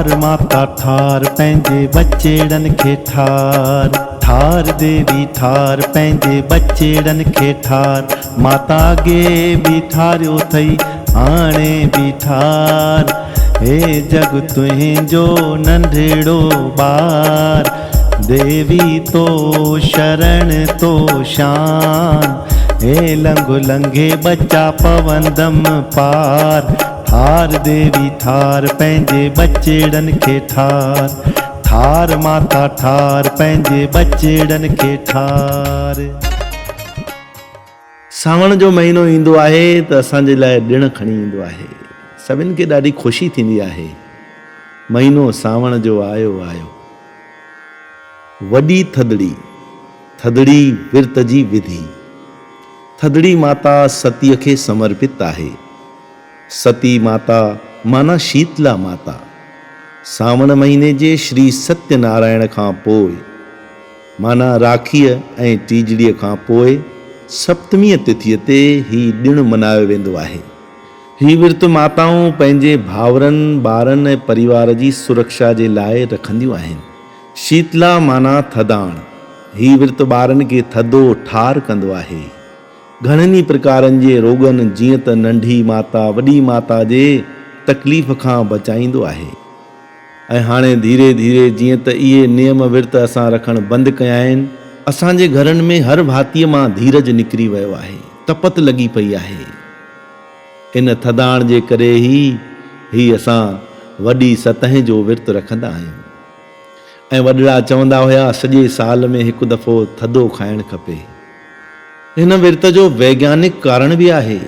ठार माता ठार पंहिंजे बचेड़नि खे ठार, ठार देवी ठार पंहिंजे बचेड़नि खे ठार। माता अॻे बि ठारियो अथई हाणे बि ठार, हे जग तुंहिंजो नंढड़ो ॿार। देवी तो शरण तो शान, हे लंघ लंघे बच्चा पवंदम पार। ठार देवी ठार पंहिंजे बचेड़नि खे ठार, ठार माता ठार पंहिंजे बचेड़नि खे ठार। सावण जो महीनो ईंदो आहे त असांजे लाइ ॾिण खणी ईंदो आहे, सभिनि खे ॾाढी ख़ुशी थींदी आहे। महीनो सावण जो आयो आयो। वॾी थदड़ी, थदड़ी विर्त जी विधि। थदड़ी माता सतीअ खे समर्पित आहे। सती माता माना शीतला माता। सावण महीने जे श्री सत्यनारायण खां पोइ माना राखीअ ऐं टीजड़ीअ खां पोइ सप्तमीअ तिथीअ ते ही ॾिणु मल्हायो वेंदो आहे। ही विर्त माताऊं पंहिंजे भाउरनि, ॿारनि ऐं परिवार जी सुरक्षा जे लाइ रखंदियूं आहिनि। शीतला माना थधाण। ही विर्त ॿारनि खे थधो ठार कंदो आहे। घणनि ई प्रकारनि जे रोगनि जीअं त नंढी माता वॾी माता जे तकलीफ़ खां बचाईंदो आहे। ऐं हाणे धीरे धीरे जीअं त इहे नियम विर्त असां रखणु बंदि कया आहिनि, असांजे घरनि में हर भातीअ मां धीरज निकिरी वियो आहे, तपत लॻी पई आहे। इन थधाण जे करे ही असां वॾी सतह जो विर्त रखंदा आहियूं। ऐं वॾड़ा चवंदा हुया सॼे साल में हिकु दफ़ो थधो खाइणु खपे। हिन विर्त जो वैज्ञानिक कारण बि आहे।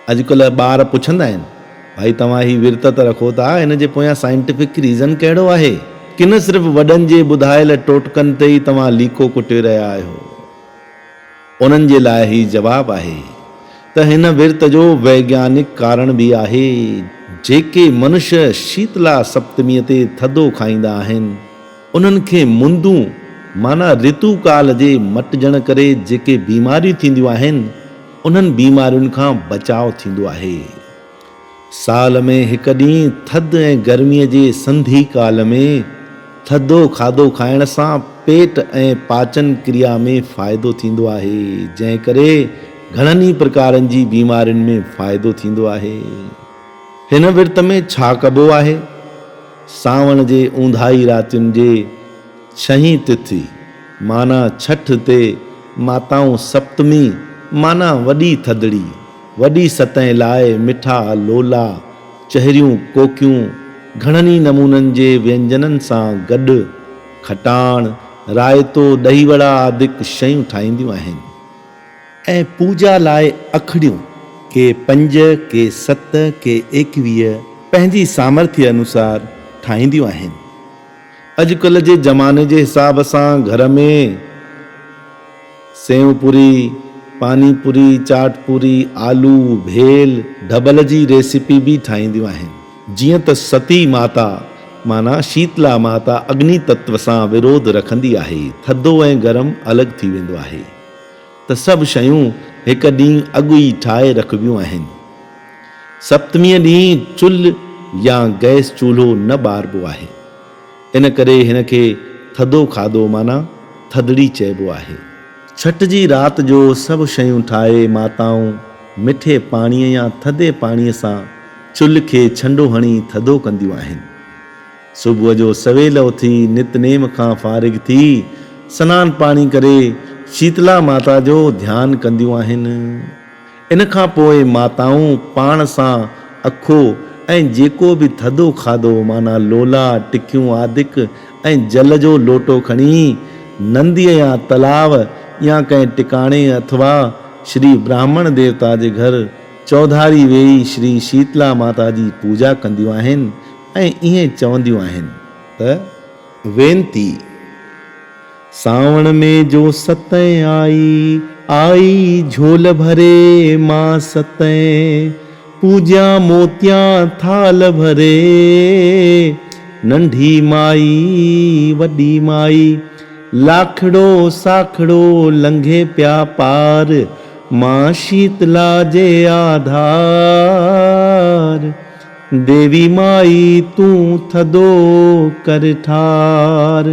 अॼुकल्ह ॿार पुछंदा आहिनि, भाई तव्हां ही विर्त त रखो था, हिन जे पोयां साइंटिफिक रीज़न कहिड़ो आहे, कि न सिर्फ़ु वॾनि जे ॿुधायल टोटकनि ते ई तव्हां लीको कुटे रहिया आहियो। उन्हनि जे लाइ ही जवाबु आहे त हिन विर्त जो वैज्ञानिक कारण बि आहे। जेके मनुष्य शीतला सप्तमीअ ते थधो खाईंदा आहिनि, उन्हनि खे मुंदूं माना ऋतु काल जे मटिजण करे जेके बीमारियूं थींदियूं आहिनि, उन्हनि बीमारियुनि खां बचाव थींदो आहे। साल में हिकु ॾींहुं थधि ऐं गर्मीअ जे संधि काल में थधो खाधो खाइण सां पेट ऐं पाचन क्रिया में फ़ाइदो थींदो आहे, जंहिं करे घणनि ई प्रकारनि जी बीमारियुनि में फ़ाइदो थींदो आहे। हिन विर्त में छा कबो आहे? सावण जे ऊंदाही रातियुनि जे छहीं तिथि माना छठ ते माताऊं सप्तमी माना वॾी थदड़ी, वॾी सतह लाइ मिठा लोला, चहरियूं कोकियूं घणनि ई नमूननि जे व्यंजननि सां गॾु खटाण, रायतो, दही वड़ा आदिक शयूं ठाहींदियूं आहिनि। ऐं पूजा लाइ अखड़ियूं के 5, के 7, के 21 पंहिंजी सामर्थ्य अनुसार ठाहींदियूं आहिनि। अॼुकल्ह जे ज़माने जे हिसाब सां घर में सेव पूरी, पानी पूरी, चाट पूरी, आलू, भेल, ढबल जी रेसिपी बि ठाहींदियूं आहिनि। जीअं त सती माता माना शीतला माता अग्नि तत्व सां विरोध रखंदी आहे, थधो ऐं गरम अलॻि थी वेंदो आहे, त सभु शयूं हिकु ॾींहुं अॻु ई ठाहे रखबियूं आहिनि। सप्तमीअ ॾींहुं चुल्ह या गैस चूल्हो न ॿारबो आहे, इन करे हिन खे थधो खाधो माना थदड़ी चइबो आहे। छठ जी राति जो सभु शयूं ठाहे माताऊं मिठे पाणीअ या थधे पाणीअ सां चुल्ह खे छंडो हणी थधो कंदियूं आहिनि। सुबुह जो सवेल उथी नितनेम खां फारिग थी सनानु पाणी करे शीतला माता जो ध्यानु कंदियूं आहिनि। इन खां पोइ माताऊं पाण सां अखो ऐं जेको बि थधो खाधो माना लोला, टिकियूं आदिक ऐं जल जो लोटो खणी नंदीअ या तलाव या कंहिं टिकाणे अथवा श्री ब्राह्मण देवता जे घर चौधारी वेही श्री शीतला माता जी पूजा कंदियूं आहिनि ऐं ईअं चवंदियूं आहिनि त वेनती सावण में जो सतें आई, आई झोल भरे मां सतें, पूजा मोतिया थाल भरे, नंढी माई वॾी माई, लाखड़ो साखड़ो लंघे प्या पार, मां शीतला जे आधार। देवी माई तू थदो कर ठार,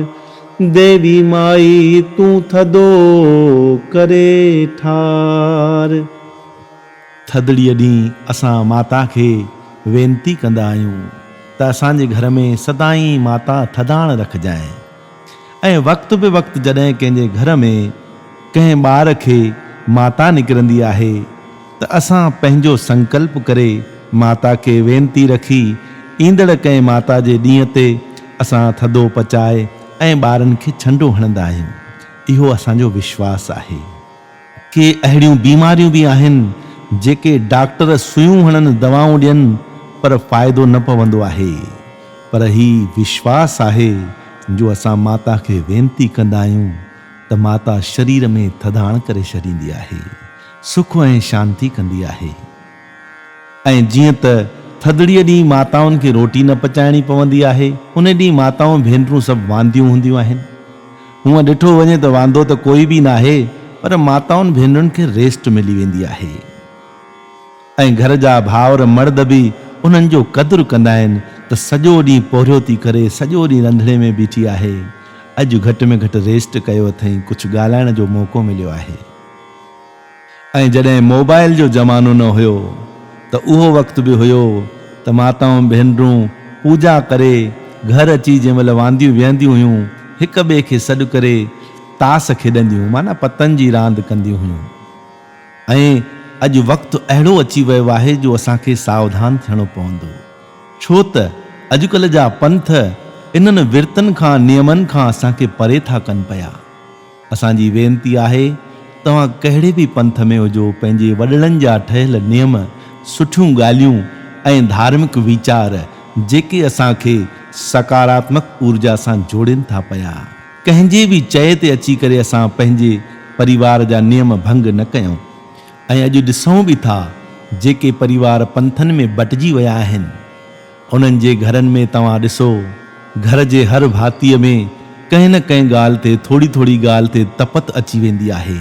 देवी माई तू थदो करे ठार। थदड़ीअ ॾींहुं असां माता खे वेनती कंदा आहियूं त असांजे घर में सदाईं माता थधाण रखजांइ। ऐं वक़्त बे वक़्त जॾहिं कंहिंजे घर में कंहिं ॿार खे माता निकिरंदी आहे त असां पंहिंजो संकल्प करे माता खे वेनती रखी ईंदड़ कंहिं माता जे ॾींहं ते असां थधो पचाए ऐं ॿारनि खे छंडो हणंदा आहियूं। इहो असांजो विश्वास आहे। के अहिड़ियूं बीमारियूं बि आहिनि जेके डॉक्टर सुयूं हणनि, दवाऊं ॾियनि, पर फ़ाइदो न पवंदो आहे। पर ही विश्वास आहे जो असां माता खे वेनती कंदा आहियूं त माता शरीर में थधाण करे छॾींदी आहे, सुख ऐं शांती कंदी आहे। ऐं जीअं त थदड़ीअ ॾींहुं माताउनि खे रोटी न पचाइणी पवंदी आहे, उन ॾींहुं माताऊं भेनरूं सभु वांदियूं हूंदियूं आहिनि। हूअं ॾिठो वञे त वांदो त कोई बि न आहे, पर माताउनि भेनरुनि खे रेस्ट मिली वेंदी आहे। ऐं घर जा भाउर मर्द बि उन्हनि जो क़दुरु कंदा आहिनि त सॼो ॾींहुं पोरियो थी करे सॼो ॾींहुं रंधिणे में बीठी आहे, अॼु घटि में घटि रेस्ट कयो अथई, कुझु ॻाल्हाइण जो मौक़ो मिलियो आहे। ऐं जॾहिं मोबाइल जो ज़मानो न हुयो त उहो वक़्तु बि हुयो त माताऊं भेनरूं पूजा करे घर अची जंहिं महिल वांदियूं विहंदियूं हुयूं, हिक ॿिए खे सॾु करे तास खेॾंदियूं, माना पतनि जी रांदि कंदियूं हुयूं। ऐं अॼु वक़्तु अहिड़ो अची वियो आहे जो असांखे सावधान थियणो पवंदो, छो त अॼुकल्ह जा पंथ इन्हनि विर्तनि खां, नियमनि खां असांखे परे था कनि पिया। असांजी वेनती आहे तव्हां कहिड़े बि पंथ में हुजो, पंहिंजे वॾड़नि जा ठहियल नियम, सुठियूं ॻाल्हियूं ऐं धार्मिक वीचार जेके असांखे सकारात्मक ऊर्जा सां जोड़नि था पिया, कंहिंजे बि चए ते अची करे असां पंहिंजे परिवार जा नियम भंग न कयूं। ऐं अॼु ॾिसूं बि था जेके परिवार पंथनि में बटिजी विया आहिनि, उन्हनि जे घरनि में तव्हां ॾिसो, घर जे हर भातीअ में कंहिं न कंहिं ॻाल्हि ते, थोड़ी थोड़ी ॻाल्हि ते तपत अची वेंदी आहे,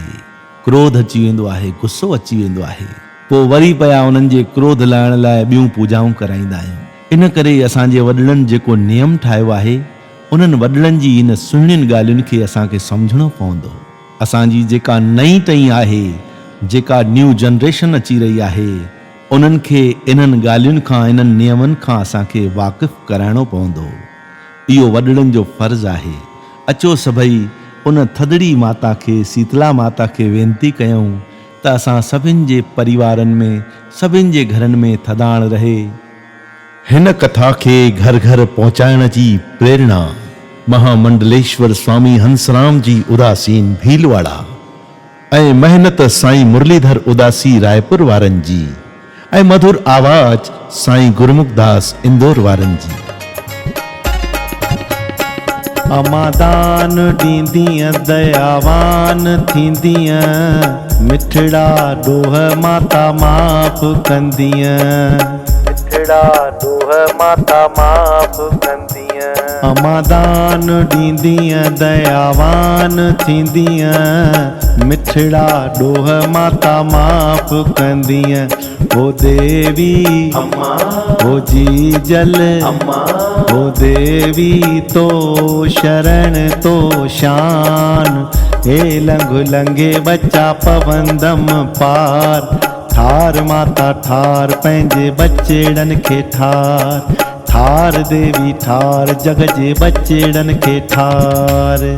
क्रोध अची वेंदो आहे, गुस्सो अची वेंदो आहे। पोइ वरी पिया उन्हनि जे क्रोध लाहिण लाइ ॿियूं पूजाऊं कराईंदा आहियूं। इन करे असांजे वॾड़नि जेको नियम ठाहियो आहे, उन्हनि वॾड़नि जी इन सुहिणियुनि ॻाल्हियुनि खे असांखे सम्झणो पवंदो। असांजी जेका नई टई आहे, जेका न्यू जनरेशन अची रही आहे, उन्हनि खे इन्हनि ॻाल्हियुनि खां, इन्हनि नियमनि खां असांखे वाक़िफ़ कराइणो पवंदो। इहो वॾड़नि जो फ़र्ज़ु आहे। अचो सभई उन थदड़ी माता खे, शीतला माता खे वेनती कयूं त असां सभिनि जे परिवारनि में, सभिनि जे घरनि में थधाण रहे। हिन कथा खे घर घर पहुचाइण जी प्रेरणा महामंडलेश्वर स्वामी हंसराम जी उदासीन भीलवाड़ा ऐं महिनत साईं मुरलीधर उदासी रायपुर वारनि जी ऐं मधुर आवाज़ साईं गुरमुखदास इंदौर वारनि जी। अमादान ॾींदीअ दयावान थींदीअ, मिठड़ा ॾोह माता माफ़ कंदीअ, मिठड़ा ॾोह माता माफ़ कंदीअ। अमादान ॾींदीअ दयावान थींदीअ, मिठड़ा ॾोह माता माफ़ कंदीअ। ओ देवी अम्मा, ओ जी जल अम्मा, ओ देवी तो शरण तो शान, हे लंघ लंघे बच्चा पवंदम पार। ठार माता ठार पंहिंजे बचेड़नि खे ठार, ठार देवी ठार जग जे बचेड़नि खे ठार।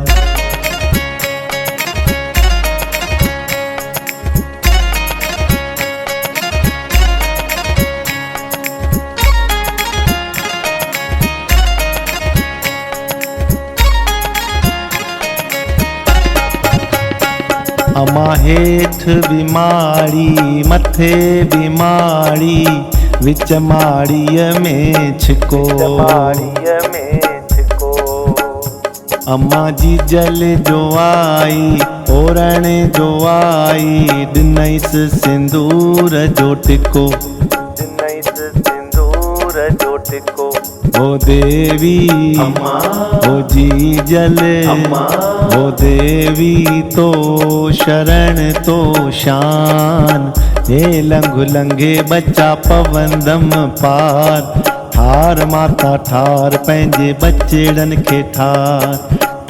अमा हेठ बीमारी, मथे बीमारी, विच माड़ीअ में छिको, अम्मा जी जल जो आई, ओरणे जो आई, ॾिनईसि सिंदूर जो टिको, ॾिनईसि सिंदूर जो टिको। ओ देवी अम्मा, ओ जी जल अम्मा, ओ देवी तो शरण तो शान, हे लंघु लंघे बच्चा पवंदम पार। ठार माता ठार पंहिंजे बचेड़नि खे ठार।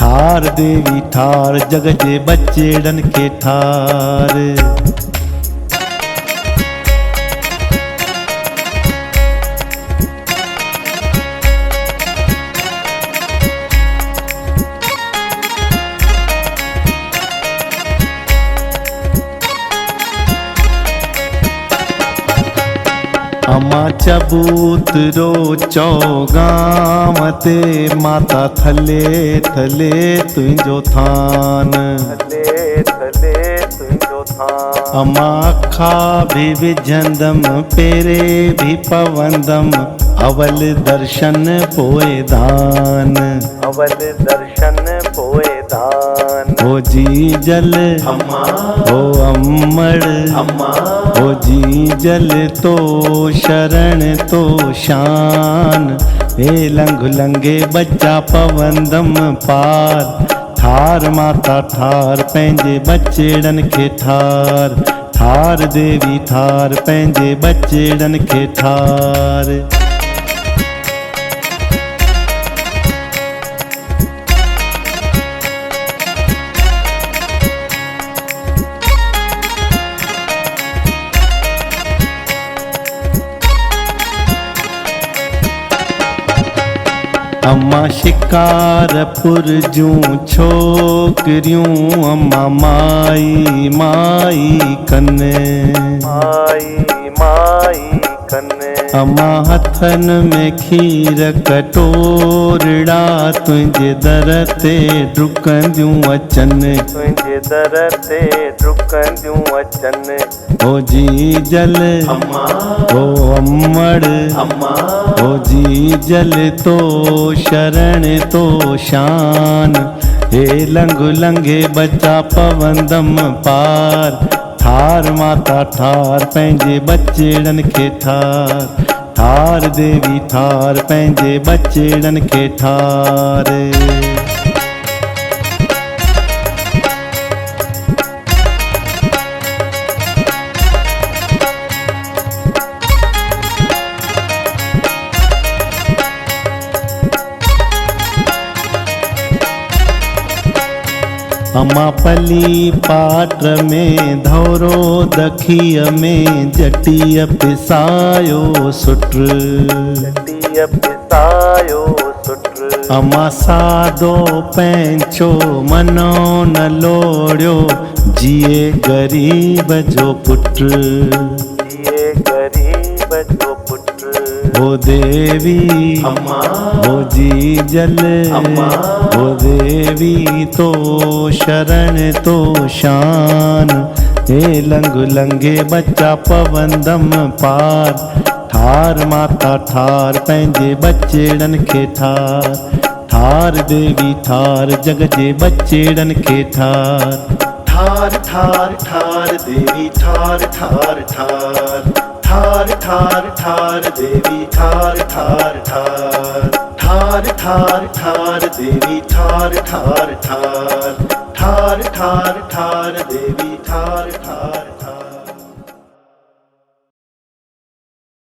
ठार देवी ठार जग जे बचेड़नि खे ठार। अम्मा चबूतरो चौगाम ते माता थले थले तुंहिंजो थान। अम्मा अखा भी विझंदम पेरे भी पवंदम अवल दर्शन पोए दान। अवल दर्शन पोए दान। हो जी जल अम्मा हो अम्मड़ अम्मा हो जी जल तो शरण तो शान। हे लंघु लंघे बच्चा पवंदम पार। ठार माता ठार पंहिंजे बचेड़नि खे ठार। ठार देवी ठार पंहिंजे बचेड़नि खे ठार। अम्मा शिकारपुर जूं छोकरियूं अम्मा माई माई कने। माई माई कने। अम्मा हथन में खीर कटोरड़ा तुंहिंजे दर ते डुकंदियूं अचनि। तुंहिंजे दर ते डुकंदियूं अचनि। हो जी जल अम्मा हो अम्मड़ अम्मा हो जी जल तो शरण तो शान। हे लंघु लंघे बच्चा पवंदम पार। ठार माता ठार पंहिंजे बचेड़नि खे ठार। ठार देवी ठार पंहिंजे बचेड़नि खे ठार। अम्मा पली पाट में धौरो दखीअ में जटीअ पिसायो सुट। जटीअ पिसायो सुट। अम्मा सादो पैंचो मनो न लोड़ियो जिए गरीब जो पुट। जिए गरीब जो पुट। हो देवी अम्मा हो जी जल अम्मा हो देवी तो शरण तो शान। हे लंघु लंघे बच्चा पवंदम पार। ठार माता ठार पंहिंजे बचेड़नि खे ठार। ठार देवी ठार जग जे बचेड़नि खे ठार। ठार ठार ठार देवी ठार ठार ठार। ठार ठार ठार देवी ठार ठार ठार। ठार ठार ठार देवी ठार ठार ठार। ठार ठार ठार देवी ठार ठार।